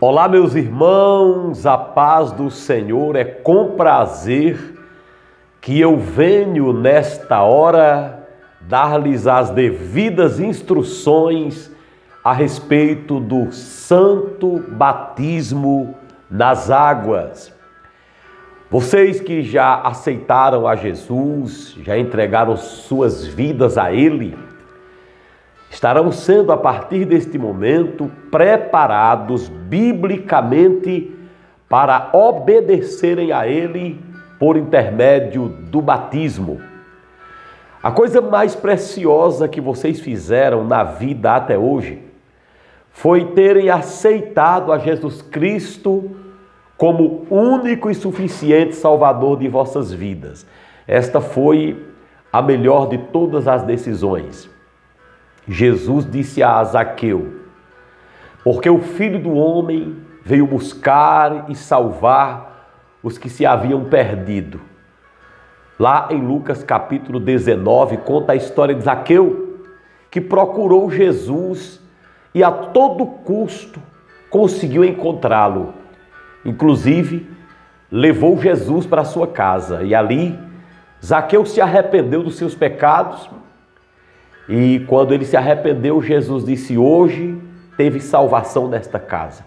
Olá, meus irmãos, a paz do Senhor. É com prazer que eu venho nesta hora dar-lhes as devidas instruções a respeito do santo batismo nas águas. Vocês que já aceitaram a Jesus, já entregaram suas vidas a Ele, estarão sendo, a partir deste momento, preparados biblicamente para obedecerem a Ele por intermédio do batismo. A coisa mais preciosa que vocês fizeram na vida até hoje foi terem aceitado a Jesus Cristo como único e suficiente Salvador de vossas vidas. Esta foi a melhor de todas as decisões. Jesus disse a Zaqueu: porque o Filho do Homem veio buscar e salvar os que se haviam perdido. Lá em Lucas capítulo 19, conta a história de Zaqueu, que procurou Jesus e a todo custo conseguiu encontrá-lo. Inclusive, levou Jesus para a sua casa e ali Zaqueu se arrependeu dos seus pecados. E quando ele se arrependeu, Jesus disse: hoje teve salvação nesta casa,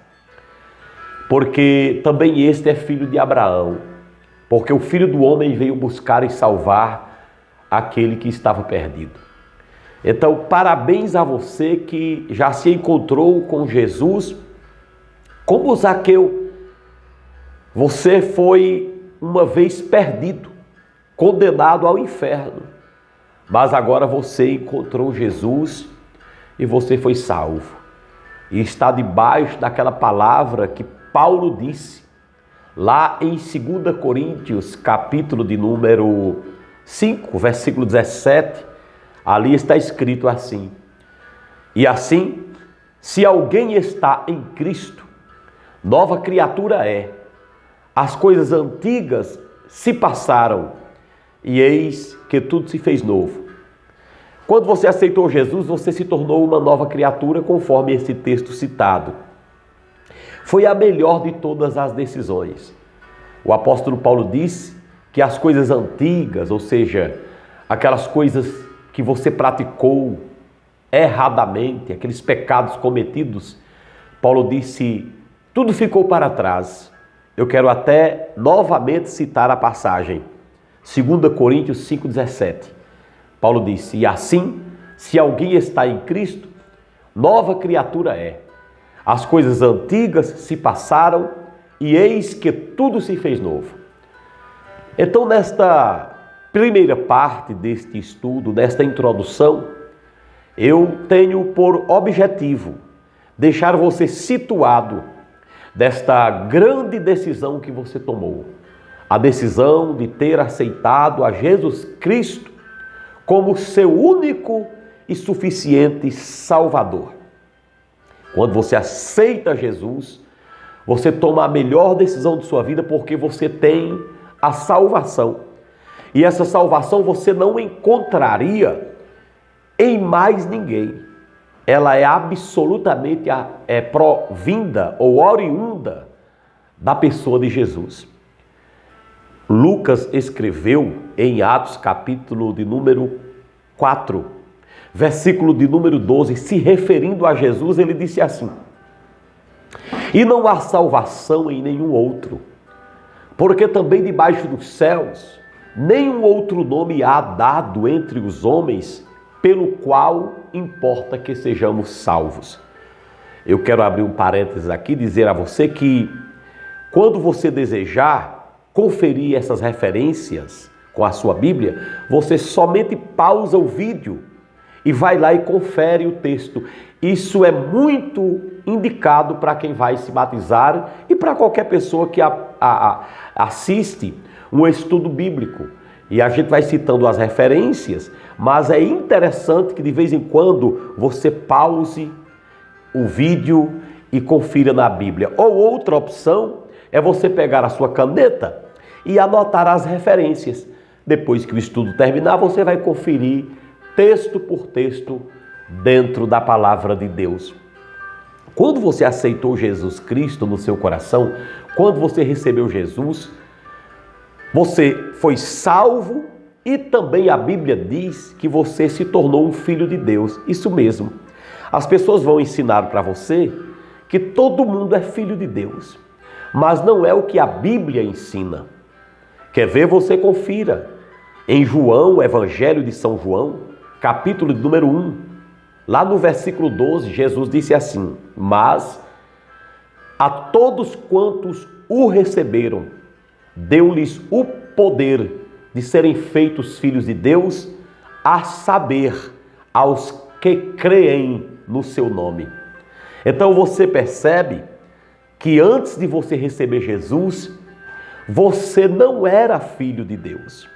porque também este é filho de Abraão, porque o Filho do Homem veio buscar e salvar aquele que estava perdido. Então, parabéns a você que já se encontrou com Jesus. Como Zaqueu, você foi uma vez perdido, condenado ao inferno. Mas agora você encontrou Jesus e você foi salvo. E está debaixo daquela palavra que Paulo disse, lá em 2 Coríntios, capítulo de número 5, versículo 17, ali está escrito assim: e assim, se alguém está em Cristo, nova criatura é. As coisas antigas se passaram, e eis que tudo se fez novo. Quando você aceitou Jesus, você se tornou uma nova criatura, conforme esse texto citado. Foi a melhor de todas as decisões. O apóstolo Paulo disse que as coisas antigas, ou seja, aquelas coisas que você praticou erradamente, aqueles pecados cometidos, Paulo disse, tudo ficou para trás. Eu quero até novamente citar a passagem. 2 Coríntios 5,17. Paulo disse: e assim, se alguém está em Cristo, nova criatura é. As coisas antigas se passaram e eis que tudo se fez novo. Então, nesta primeira parte deste estudo, nesta introdução, eu tenho por objetivo deixar você situado desta grande decisão que você tomou. A decisão de ter aceitado a Jesus Cristo como seu único e suficiente Salvador. Quando você aceita Jesus, você toma a melhor decisão de sua vida, porque você tem a salvação. E essa salvação você não encontraria em mais ninguém. Ela é absolutamente provinda ou oriunda da pessoa de Jesus. Lucas escreveu em Atos capítulo de número 4, versículo de número 12, se referindo a Jesus, ele disse assim: e não há salvação em nenhum outro, porque também debaixo dos céus nenhum outro nome há dado entre os homens, pelo qual importa que sejamos salvos. Eu quero abrir um parênteses aqui e dizer a você que quando você desejar conferir essas referências com a sua Bíblia, você somente pausa o vídeo e vai lá e confere o texto. Isso é muito indicado para quem vai se batizar e para qualquer pessoa que assiste um estudo bíblico. E a gente vai citando as referências, mas é interessante que de vez em quando você pause o vídeo e confira na Bíblia. Ou outra opção é você pegar a sua caneta e anotar as referências. Depois que o estudo terminar, você vai conferir texto por texto dentro da palavra de Deus. Quando você aceitou Jesus Cristo no seu coração, quando você recebeu Jesus, você foi salvo e também a Bíblia diz que você se tornou um filho de Deus. Isso mesmo. As pessoas vão ensinar para você que todo mundo é filho de Deus, mas não é o que a Bíblia ensina. Quer ver? Você confira. Em João, Evangelho de São João, capítulo número 1, lá no versículo 12, Jesus disse assim: mas a todos quantos o receberam, deu-lhes o poder de serem feitos filhos de Deus, a saber, aos que creem no seu nome. Então você percebe que antes de você receber Jesus, você não era filho de Deus.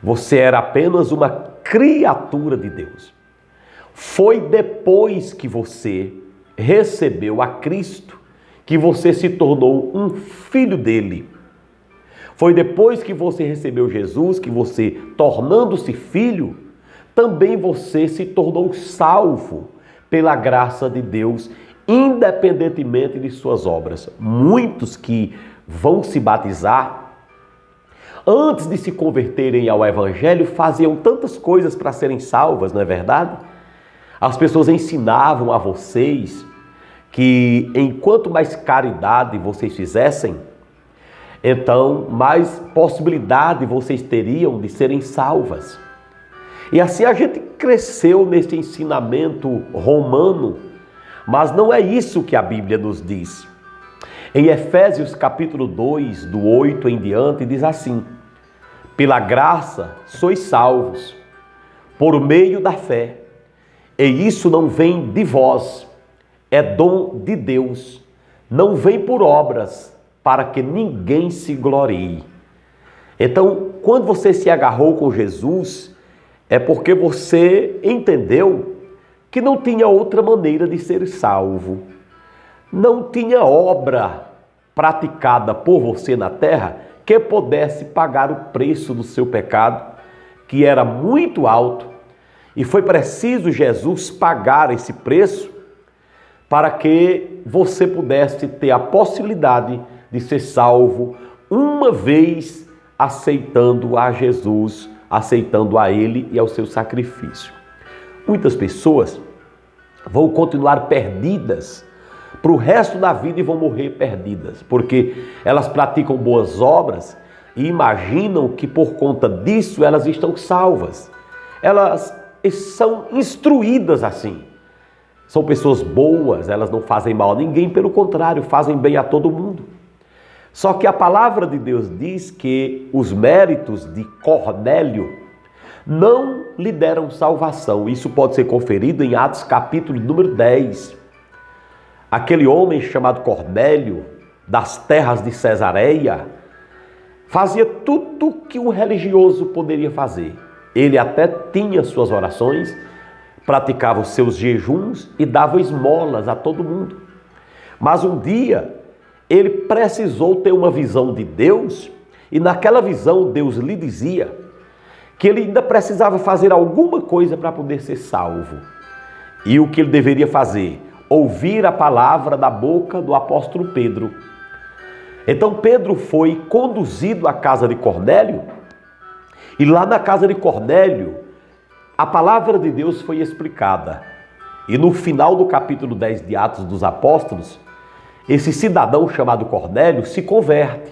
Você era apenas uma criatura de Deus. Foi depois que você recebeu a Cristo que você se tornou um filho dele. Foi depois que você recebeu Jesus que você, tornando-se filho, também você se tornou salvo pela graça de Deus, independentemente de suas obras. Muitos que vão se batizar, antes de se converterem ao Evangelho, faziam tantas coisas para serem salvas, não é verdade? As pessoas ensinavam a vocês que enquanto mais caridade vocês fizessem, então mais possibilidade vocês teriam de serem salvas. E assim a gente cresceu nesse ensinamento romano, mas não é isso que a Bíblia nos diz. Em Efésios capítulo 2, do 8 em diante, diz assim: pela graça sois salvos, por meio da fé, e isso não vem de vós, é dom de Deus, não vem por obras, para que ninguém se glorie. Então, quando você se agarrou com Jesus, é porque você entendeu que não tinha outra maneira de ser salvo. Não tinha obra praticada por você na terra que pudesse pagar o preço do seu pecado, que era muito alto, e foi preciso Jesus pagar esse preço para que você pudesse ter a possibilidade de ser salvo uma vez aceitando a Jesus, aceitando a Ele e ao seu sacrifício. Muitas pessoas vão continuar perdidas para o resto da vida e vão morrer perdidas, porque elas praticam boas obras e imaginam que por conta disso elas estão salvas. Elas são instruídas assim. São pessoas boas, elas não fazem mal a ninguém, pelo contrário, fazem bem a todo mundo. Só que a palavra de Deus diz que os méritos de Cornélio não lhe deram salvação. Isso pode ser conferido em Atos capítulo número 10. Aquele homem chamado Cornélio, das terras de Cesareia, fazia tudo que um religioso poderia fazer. Ele até tinha suas orações, praticava os seus jejuns e dava esmolas a todo mundo. Mas um dia ele precisou ter uma visão de Deus, e naquela visão Deus lhe dizia que ele ainda precisava fazer alguma coisa para poder ser salvo. E o que ele deveria fazer? Ouvir a palavra da boca do apóstolo Pedro. Então Pedro foi conduzido à casa de Cornélio, e lá na casa de Cornélio a palavra de Deus foi explicada. E no final do capítulo 10 de Atos dos Apóstolos, esse cidadão chamado Cornélio se converte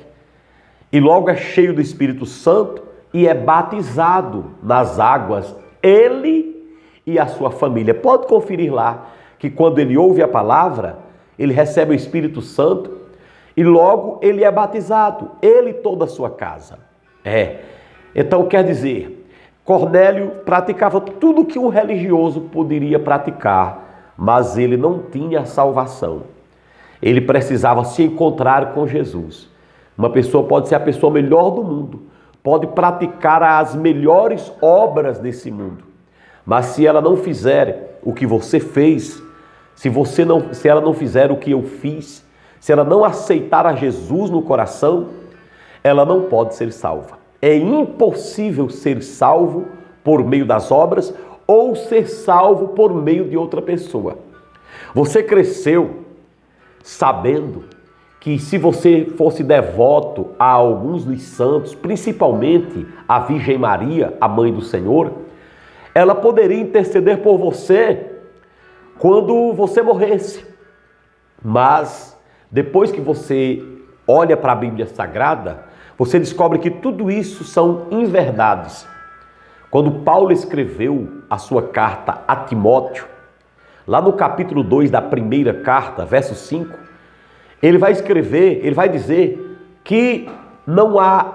e logo é cheio do Espírito Santo e é batizado nas águas, ele e a sua família. Pode conferir lá que quando ele ouve a palavra, ele recebe o Espírito Santo e logo ele é batizado, ele e toda a sua casa. Então quer dizer, Cornélio praticava tudo que um religioso poderia praticar, mas ele não tinha salvação. Ele precisava se encontrar com Jesus. Uma pessoa pode ser a pessoa melhor do mundo, pode praticar as melhores obras desse mundo, mas se ela não fizer o que você fez, se ela não fizer o que eu fiz, se ela não aceitar a Jesus no coração, ela não pode ser salva. É impossível ser salvo por meio das obras ou ser salvo por meio de outra pessoa. Você cresceu sabendo que se você fosse devoto a alguns dos santos, principalmente a Virgem Maria, a Mãe do Senhor, ela poderia interceder por você quando você morresse. Mas depois que você olha para a Bíblia Sagrada, você descobre que tudo isso são inverdades. Quando Paulo escreveu a sua carta a Timóteo, lá no capítulo 2 da primeira carta, verso 5, ele vai dizer que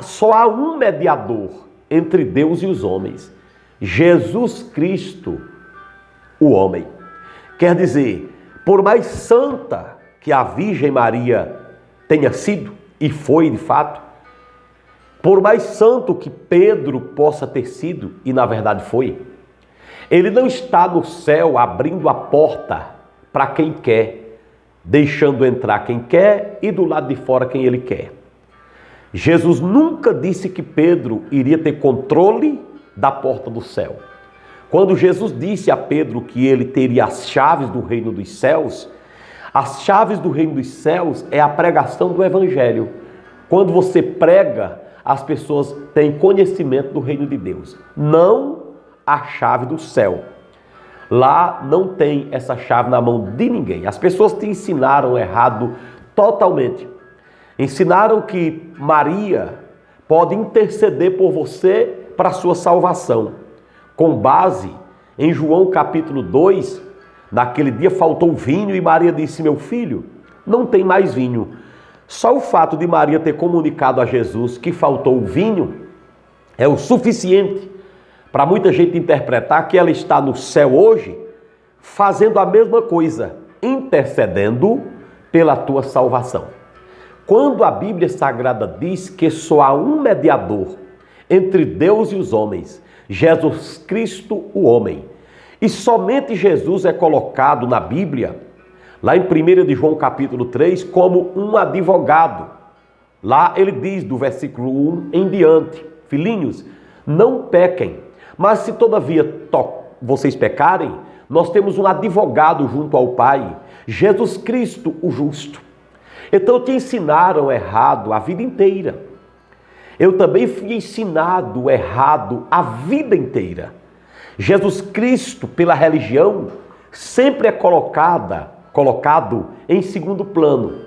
só há um mediador entre Deus e os homens, Jesus Cristo, o homem. Quer dizer, por mais santa que a Virgem Maria tenha sido, e foi de fato, por mais santo que Pedro possa ter sido, e na verdade foi, ele não está no céu abrindo a porta para quem quer, deixando entrar quem quer e do lado de fora quem ele quer. Jesus nunca disse que Pedro iria ter controle da porta do céu. Quando Jesus disse a Pedro que ele teria as chaves do reino dos céus, as chaves do reino dos céus é a pregação do evangelho. Quando você prega, as pessoas têm conhecimento do reino de Deus, não a chave do céu. Lá não tem essa chave na mão de ninguém. As pessoas te ensinaram errado totalmente. Ensinaram que Maria pode interceder por você para a sua salvação. Com base em João capítulo 2, naquele dia faltou vinho e Maria disse: meu filho, não tem mais vinho. Só o fato de Maria ter comunicado a Jesus que faltou o vinho é o suficiente para muita gente interpretar que ela está no céu hoje fazendo a mesma coisa, intercedendo pela tua salvação. Quando a Bíblia Sagrada diz que só há um mediador entre Deus e os homens, Jesus Cristo, o homem, e somente Jesus é colocado na Bíblia, lá em 1 de João capítulo 3, como um advogado. Lá ele diz, do versículo 1 em diante: filhinhos, não pequem, mas se todavia vocês pecarem, nós temos um advogado junto ao Pai, Jesus Cristo, o justo. Então te ensinaram errado a vida inteira. Eu também fui ensinado errado a vida inteira. Jesus Cristo, pela religião, sempre é colocado em segundo plano.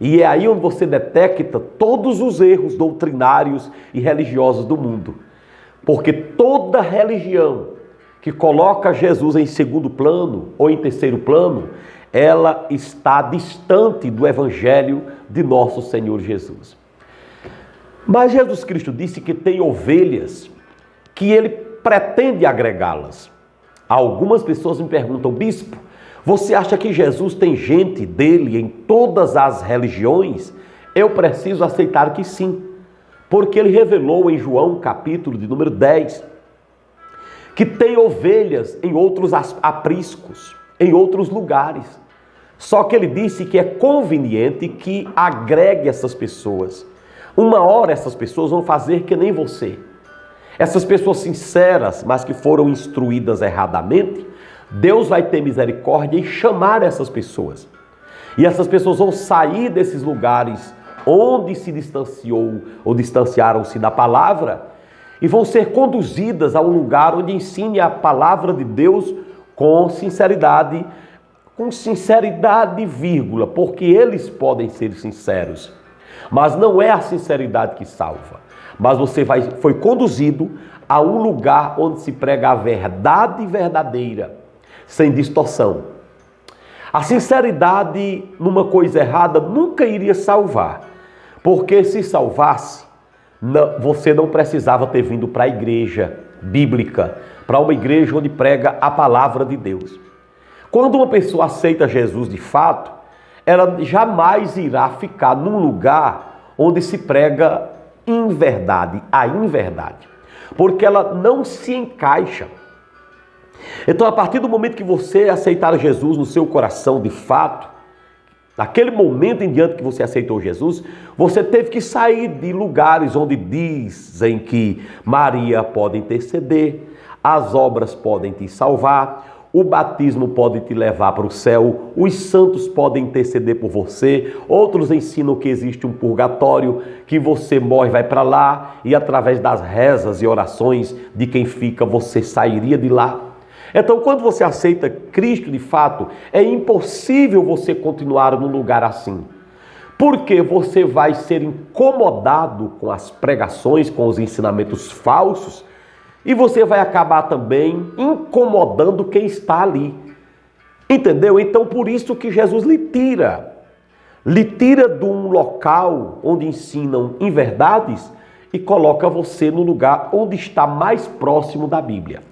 E é aí onde você detecta todos os erros doutrinários e religiosos do mundo. Porque toda religião que coloca Jesus em segundo plano ou em terceiro plano, ela está distante do Evangelho de nosso Senhor Jesus. Mas Jesus Cristo disse que tem ovelhas que ele pretende agregá-las. Algumas pessoas me perguntam: bispo, você acha que Jesus tem gente dele em todas as religiões? Eu preciso aceitar que sim. Porque ele revelou em João, capítulo de número 10, que tem ovelhas em outros apriscos, em outros lugares. Só que ele disse que é conveniente que agregue essas pessoas. Uma hora essas pessoas vão fazer que nem você. Essas pessoas sinceras, mas que foram instruídas erradamente, Deus vai ter misericórdia e chamar essas pessoas. E essas pessoas vão sair desses lugares onde se distanciou ou distanciaram-se da palavra e vão ser conduzidas a um lugar onde ensine a palavra de Deus com sinceridade, vírgula, porque eles podem ser sinceros. Mas não é a sinceridade que salva. Mas você foi conduzido a um lugar onde se prega a verdade verdadeira, sem distorção. A sinceridade numa coisa errada nunca iria salvar. Porque se salvasse, você não precisava ter vindo para a igreja bíblica, para uma igreja onde prega a palavra de Deus. Quando uma pessoa aceita Jesus de fato, ela jamais irá ficar num lugar onde se prega a inverdade, porque ela não se encaixa. Então, a partir do momento que você aceitar Jesus no seu coração de fato, naquele momento em diante que você aceitou Jesus, você teve que sair de lugares onde dizem que Maria pode interceder, as obras podem te salvar, O batismo pode te levar para o céu, os santos podem interceder por você, outros ensinam que existe um purgatório, que você morre e vai para lá, e através das rezas e orações de quem fica, você sairia de lá. Então, quando você aceita Cristo de fato, é impossível você continuar num lugar assim. Porque você vai ser incomodado com as pregações, com os ensinamentos falsos, e você vai acabar também incomodando quem está ali. Entendeu? Então, por isso que Jesus lhe tira de um local onde ensinam inverdades e coloca você no lugar onde está mais próximo da Bíblia.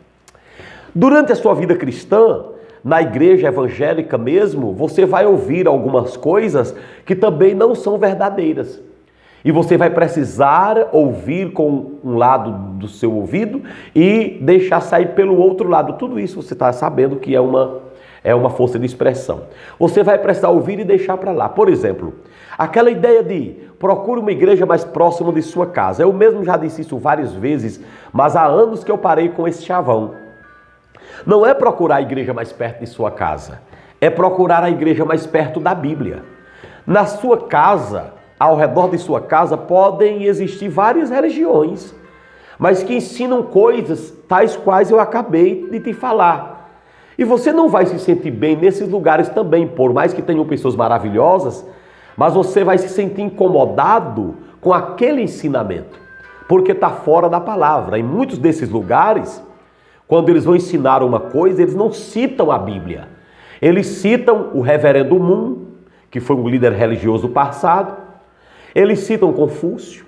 Durante a sua vida cristã, na igreja evangélica mesmo, você vai ouvir algumas coisas que também não são verdadeiras. E você vai precisar ouvir com um lado do seu ouvido e deixar sair pelo outro lado. Tudo isso você está sabendo que é uma força de expressão. Você vai precisar ouvir e deixar para lá. Por exemplo, aquela ideia de procure uma igreja mais próxima de sua casa. Eu mesmo já disse isso várias vezes, mas há anos que eu parei com esse chavão. Não é procurar a igreja mais perto de sua casa, é procurar a igreja mais perto da Bíblia. Na sua casa, ao redor de sua casa, podem existir várias religiões, mas que ensinam coisas tais quais eu acabei de te falar. E você não vai se sentir bem nesses lugares também, por mais que tenham pessoas maravilhosas, mas você vai se sentir incomodado com aquele ensinamento, porque está fora da palavra. Em muitos desses lugares, quando eles vão ensinar uma coisa, eles não citam a Bíblia. Eles citam o reverendo Moon, que foi um líder religioso do passado. Eles citam Confúcio.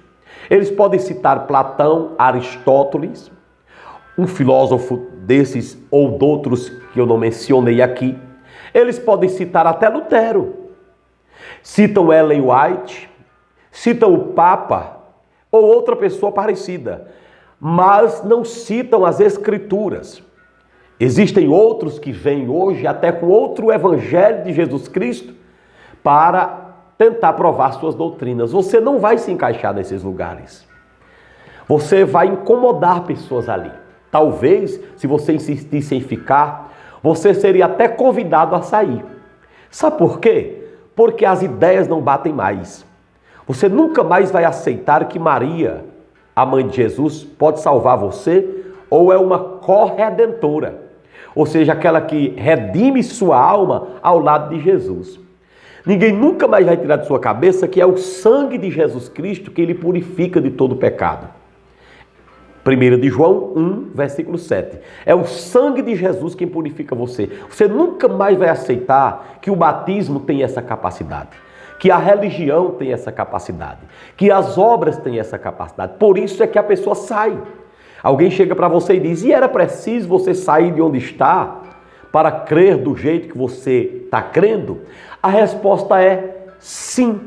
Eles podem citar Platão, Aristóteles, um filósofo desses ou de outros que eu não mencionei aqui. Eles podem citar até Lutero. Citam Ellen White, citam o Papa ou outra pessoa parecida, mas não citam as Escrituras. Existem outros que vêm hoje até com outro evangelho de Jesus Cristo para tentar provar suas doutrinas. Você não vai se encaixar nesses lugares. Você vai incomodar pessoas ali. Talvez, se você insistisse em ficar, você seria até convidado a sair. Sabe por quê? Porque as ideias não batem mais. Você nunca mais vai aceitar que Maria, a mãe de Jesus, pode salvar você, ou é uma corredentora, ou seja, aquela que redime sua alma ao lado de Jesus. Ninguém nunca mais vai tirar de sua cabeça que é o sangue de Jesus Cristo que ele purifica de todo pecado. 1 de João 1, versículo 7. É o sangue de Jesus quem purifica você. Você nunca mais vai aceitar que o batismo tem essa capacidade, que a religião tem essa capacidade, que as obras têm essa capacidade. Por isso é que a pessoa sai. Alguém chega para você e diz: e era preciso você sair de onde está para crer do jeito que você está crendo? A resposta é sim.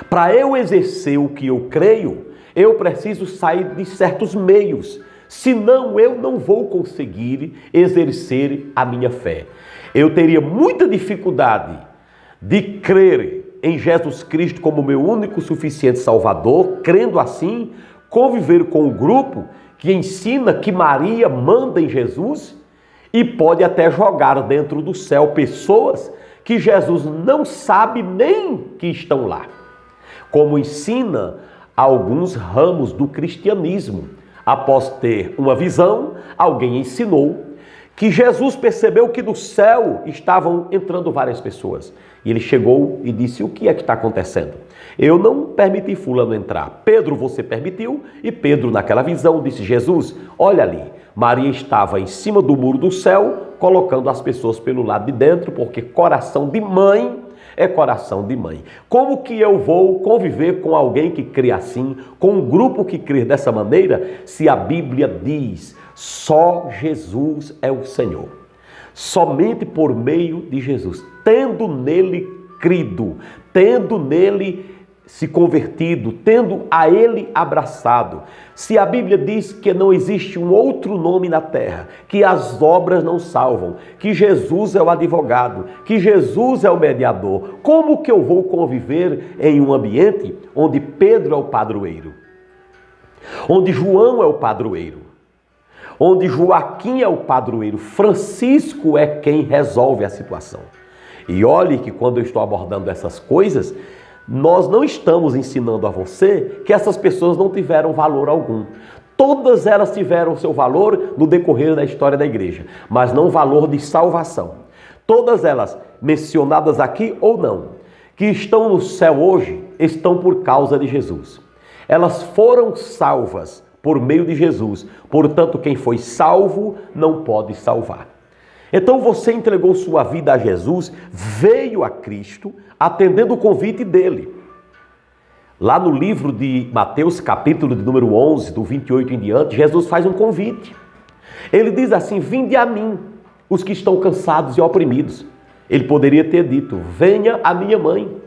Para eu exercer o que eu creio, eu preciso sair de certos meios. Senão eu não vou conseguir exercer a minha fé. Eu teria muita dificuldade de crer em Jesus Cristo como meu único e suficiente Salvador, crendo assim, conviver com um grupo que ensina que Maria manda em Jesus e pode até jogar dentro do céu pessoas que Jesus não sabe nem que estão lá. Como ensina alguns ramos do cristianismo. Após ter uma visão, alguém ensinou que Jesus percebeu que do céu estavam entrando várias pessoas. E ele chegou e disse: o que é que está acontecendo? Eu não permiti fulano entrar. Pedro, você permitiu? E Pedro, naquela visão, disse: Jesus, olha ali. Maria estava em cima do muro do céu, colocando as pessoas pelo lado de dentro, porque coração de mãe é coração de mãe. Como que eu vou conviver com alguém que crê assim, com um grupo que crê dessa maneira, se a Bíblia diz: só Jesus é o Senhor? Somente por meio de Jesus, tendo nele crido, tendo nele se convertido, tendo a ele abraçado. Se a Bíblia diz que não existe um outro nome na terra, que as obras não salvam, que Jesus é o advogado, que Jesus é o mediador, como que eu vou conviver em um ambiente onde Pedro é o padroeiro, onde João é o padroeiro, onde Joaquim é o padroeiro, Francisco é quem resolve a situação. E olhe que quando eu estou abordando essas coisas, nós não estamos ensinando a você que essas pessoas não tiveram valor algum. Todas elas tiveram seu valor no decorrer da história da igreja, mas não valor de salvação. Todas elas, mencionadas aqui ou não, que estão no céu hoje, estão por causa de Jesus. Elas foram salvas por meio de Jesus. Portanto, quem foi salvo não pode salvar. Então você entregou sua vida a Jesus, veio a Cristo, atendendo o convite dele. Lá no livro de Mateus, capítulo de número 11, do 28 em diante, Jesus faz um convite. Ele diz assim: vinde a mim, os que estão cansados e oprimidos. Ele poderia ter dito: venha a minha mãe,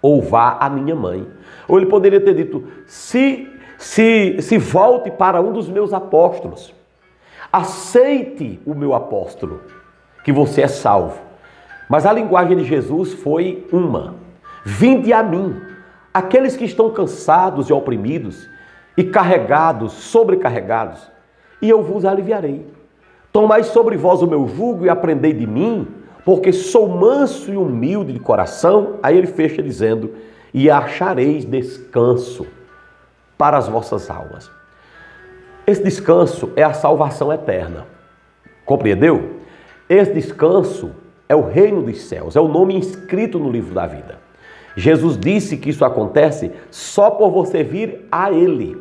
ou vá a minha mãe. Ou ele poderia ter dito: se volte para um dos meus apóstolos. Aceite o meu apóstolo, que você é salvo. Mas a linguagem de Jesus foi uma: vinde a mim, aqueles que estão cansados e oprimidos, e carregados, sobrecarregados, e eu vos aliviarei. Tomai sobre vós o meu jugo e aprendei de mim, porque sou manso e humilde de coração. Aí ele fecha dizendo: e achareis descanso para as vossas almas. Esse descanso é a salvação eterna. Compreendeu? Esse descanso é o reino dos céus, é o nome inscrito no livro da vida. Jesus disse que isso acontece só por você vir a Ele.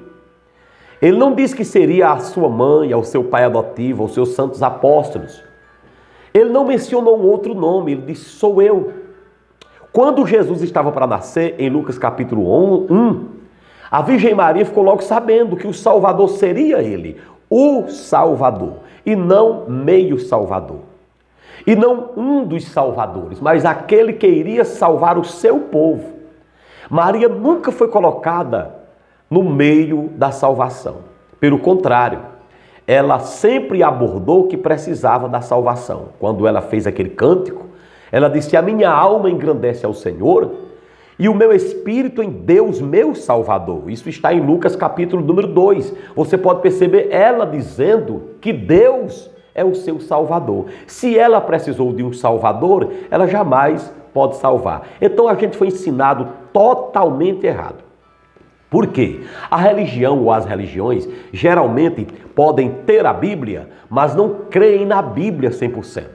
Ele não disse que seria a sua mãe, ao seu pai adotivo, aos seus santos apóstolos. Ele não mencionou um outro nome, ele disse: sou eu. Quando Jesus estava para nascer, em Lucas capítulo 1, a Virgem Maria ficou logo sabendo que o Salvador seria ele, o Salvador, e não meio Salvador. E não um dos salvadores, mas aquele que iria salvar o seu povo. Maria nunca foi colocada no meio da salvação. Pelo contrário, ela sempre abordou que precisava da salvação. Quando ela fez aquele cântico, ela disse: a minha alma engrandece ao Senhor e o meu espírito em Deus, meu Salvador. Isso está em Lucas capítulo número 2. Você pode perceber ela dizendo que Deus é o seu Salvador. Se ela precisou de um Salvador, ela jamais pode salvar. Então a gente foi ensinado totalmente errado. Por quê? A religião ou as religiões geralmente podem ter a Bíblia, mas não creem na Bíblia 100%.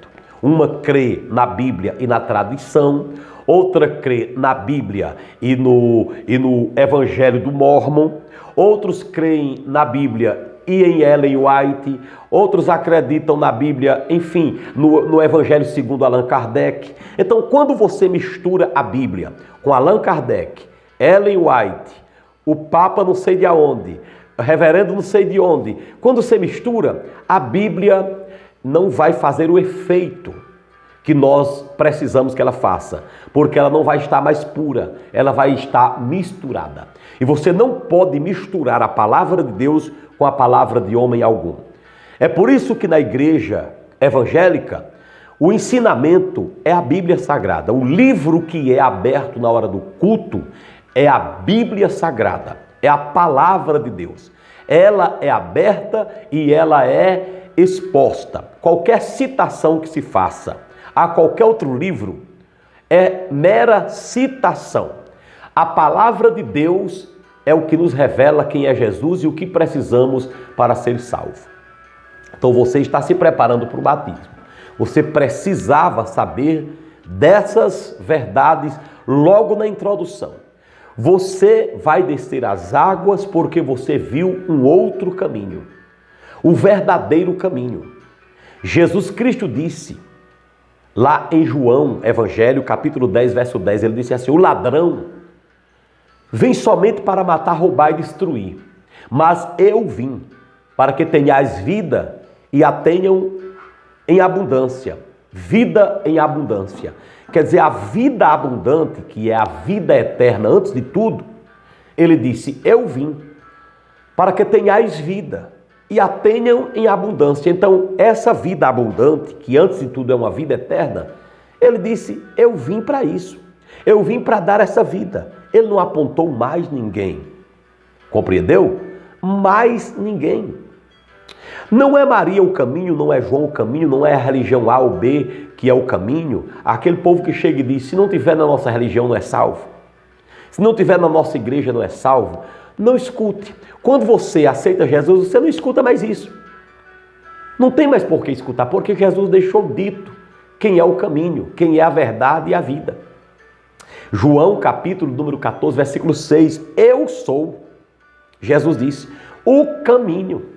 Uma crê na Bíblia e na tradição, outra crê na Bíblia e no Evangelho do Mormon, outros creem na Bíblia e em Ellen White, outros acreditam na Bíblia, enfim, no Evangelho segundo Allan Kardec. Então, quando você mistura a Bíblia com Allan Kardec, Ellen White, o Papa não sei de aonde, o reverendo não sei de onde, quando você mistura, a Bíblia não vai fazer o efeito que nós precisamos que ela faça, porque ela não vai estar mais pura, ela vai estar misturada. E você não pode misturar a palavra de Deus com a palavra de homem algum. É por isso que na igreja evangélica, o ensinamento é a Bíblia Sagrada. O livro que é aberto na hora do culto é a Bíblia Sagrada, é a palavra de Deus. Ela é aberta e ela é exposta. Qualquer citação que se faça a qualquer outro livro é mera citação. A palavra de Deus é o que nos revela quem é Jesus e o que precisamos para ser salvo. Então você está se preparando para o batismo. Você precisava saber dessas verdades logo na introdução. Você vai descer as águas porque você viu um outro caminho, o verdadeiro caminho. Jesus Cristo disse, lá em João, Evangelho, capítulo 10, verso 10, ele disse assim: o ladrão vem somente para matar, roubar e destruir, mas eu vim para que tenhais vida e a tenham em abundância. Vida em abundância. Quer dizer, a vida abundante, que é a vida eterna antes de tudo, ele disse: eu vim para que tenhais vida e a tenham em abundância. Então, essa vida abundante, que antes de tudo é uma vida eterna, ele disse: eu vim para isso. Eu vim para dar essa vida. Ele não apontou mais ninguém. Compreendeu? Mais ninguém. Não é Maria o caminho, não é João o caminho, não é a religião A ou B que é o caminho. Aquele povo que chega e diz, se não tiver na nossa religião não é salvo. Se não tiver na nossa igreja não é salvo. Não escute. Quando você aceita Jesus, você não escuta mais isso. Não tem mais por que escutar, porque Jesus deixou dito quem é o caminho, quem é a verdade e a vida. João capítulo número 14, versículo 6. Eu sou, Jesus disse, o caminho.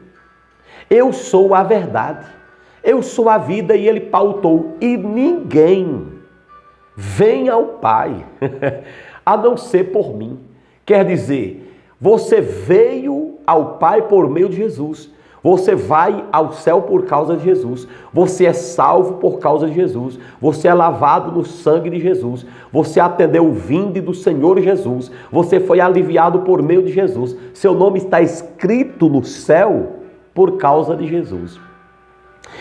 Eu sou a verdade. Eu sou a vida, e ele pautou. E ninguém vem ao Pai a não ser por mim. Quer dizer, você veio ao Pai por meio de Jesus. Você vai ao céu por causa de Jesus. Você é salvo por causa de Jesus. Você é lavado no sangue de Jesus. Você atendeu o vinde do Senhor Jesus. Você foi aliviado por meio de Jesus. Seu nome está escrito no céu por causa de Jesus.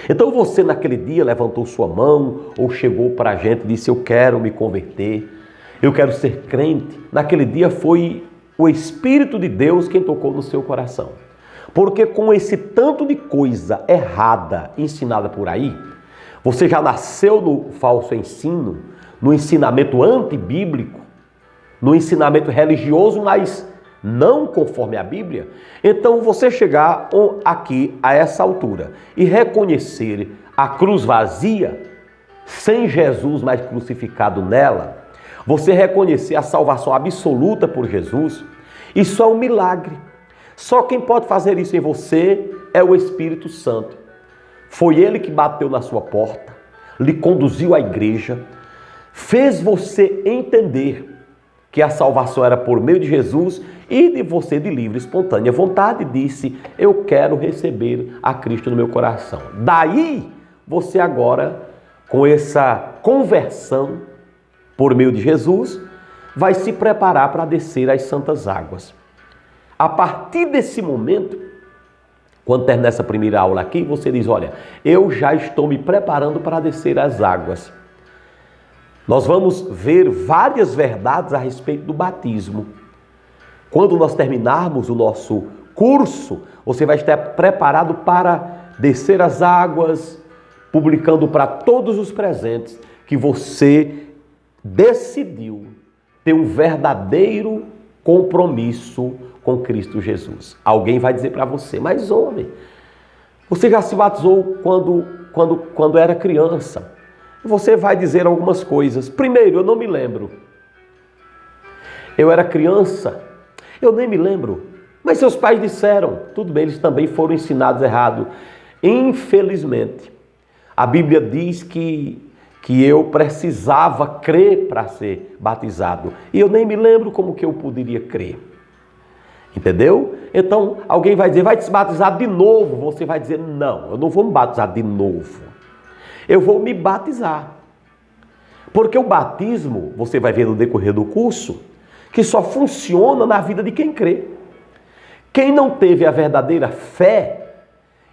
Então você naquele dia levantou sua mão ou chegou para a gente e disse, eu quero me converter, eu quero ser crente. Naquele dia foi o Espírito de Deus quem tocou no seu coração. Porque com esse tanto de coisa errada ensinada por aí, você já nasceu no falso ensino, no ensinamento antibíblico, no ensinamento religioso, mas não conforme a Bíblia. Então você chegar aqui a essa altura e reconhecer a cruz vazia, sem Jesus mais crucificado nela, você reconhecer a salvação absoluta por Jesus, isso é um milagre. Só quem pode fazer isso em você é o Espírito Santo. Foi ele que bateu na sua porta, lhe conduziu à igreja, fez você entender que a salvação era por meio de Jesus, e de você de livre, espontânea vontade disse, eu quero receber a Cristo no meu coração. Daí, você agora, com essa conversão por meio de Jesus, vai se preparar para descer às santas águas. A partir desse momento, quando terminar essa primeira aula aqui, você diz, olha, eu já estou me preparando para descer às águas. Nós vamos ver várias verdades a respeito do batismo. Quando nós terminarmos o nosso curso, você vai estar preparado para descer as águas, publicando para todos os presentes que você decidiu ter um verdadeiro compromisso com Cristo Jesus. Alguém vai dizer para você, mas homem, você já se batizou quando era criança. Você vai dizer algumas coisas. Primeiro, eu não me lembro. Eu era criança, eu nem me lembro. Mas seus pais disseram, tudo bem, eles também foram ensinados errado. Infelizmente, a Bíblia diz que eu precisava crer para ser batizado. E eu nem me lembro como que eu poderia crer. Entendeu? Então, alguém vai dizer, vai te batizar de novo. Você vai dizer, não, eu não vou me batizar de novo. Eu vou me batizar. Porque o batismo, você vai ver no decorrer do curso, que só funciona na vida de quem crê. Quem não teve a verdadeira fé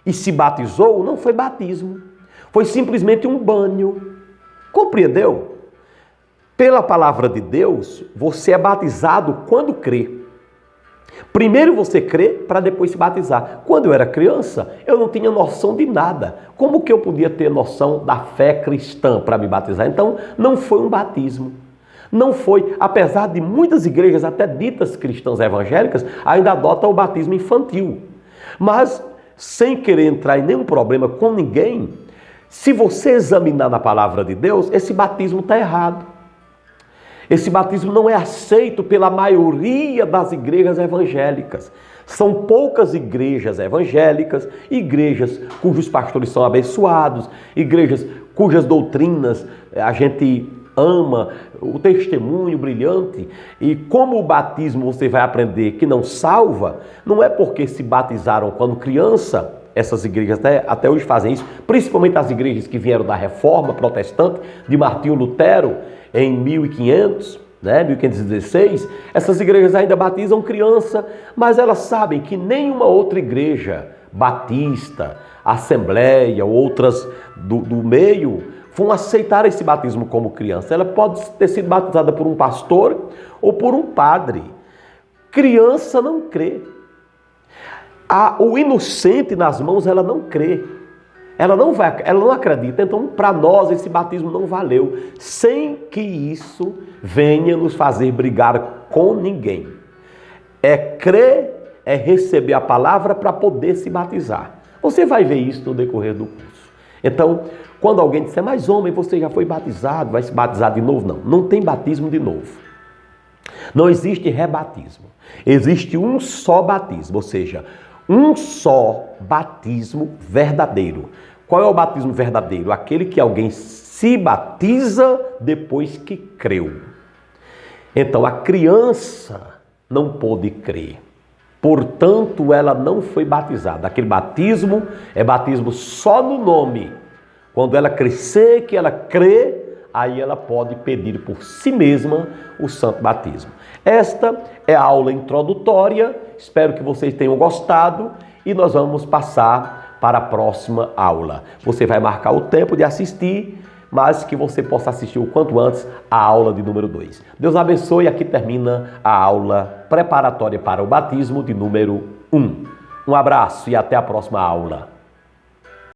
e se batizou, não foi batismo. Foi simplesmente um banho. Compreendeu? Pela palavra de Deus, você é batizado quando crê. Primeiro você crê para depois se batizar. Quando eu era criança, eu não tinha noção de nada. Como que eu podia ter noção da fé cristã para me batizar? Então, não foi um batismo. Não foi, apesar de muitas igrejas, até ditas cristãs evangélicas, ainda adotam o batismo infantil. Mas, sem querer entrar em nenhum problema com ninguém, se você examinar na palavra de Deus, esse batismo está errado. Esse batismo não é aceito pela maioria das igrejas evangélicas. São poucas igrejas evangélicas, igrejas cujos pastores são abençoados, igrejas cujas doutrinas a gente ama, o testemunho brilhante. E como o batismo você vai aprender que não salva, não é porque se batizaram quando criança. Essas igrejas até hoje fazem isso, principalmente as igrejas que vieram da Reforma Protestante, de Martinho Lutero, em 1500, 1516, essas igrejas ainda batizam criança, mas elas sabem que nenhuma outra igreja batista, assembleia, outras do meio, vão aceitar esse batismo como criança. Ela pode ter sido batizada por um pastor ou por um padre. Criança não crê. O inocente nas mãos, ela não crê. Ela não acredita. Então, para nós, esse batismo não valeu, sem que isso venha nos fazer brigar com ninguém. É crer, é receber a palavra para poder se batizar. Você vai ver isso no decorrer do curso. Então, quando alguém disser, mas homem, você já foi batizado, vai se batizar de novo? Não, não tem batismo de novo. Não existe rebatismo. Existe um só batismo, ou seja, um só batismo verdadeiro. Qual é o batismo verdadeiro? Aquele que alguém se batiza depois que creu. Então, a criança não pôde crer. Portanto, ela não foi batizada. Aquele batismo é batismo só no nome. Quando ela crescer, que ela crê, aí ela pode pedir por si mesma o santo batismo. Esta é a aula introdutória. Espero que vocês tenham gostado e nós vamos passar para a próxima aula. Você vai marcar o tempo de assistir, mas que você possa assistir o quanto antes a aula de número 2. Deus abençoe. Aqui termina a aula preparatória para o batismo de número 1. Um abraço e até a próxima aula.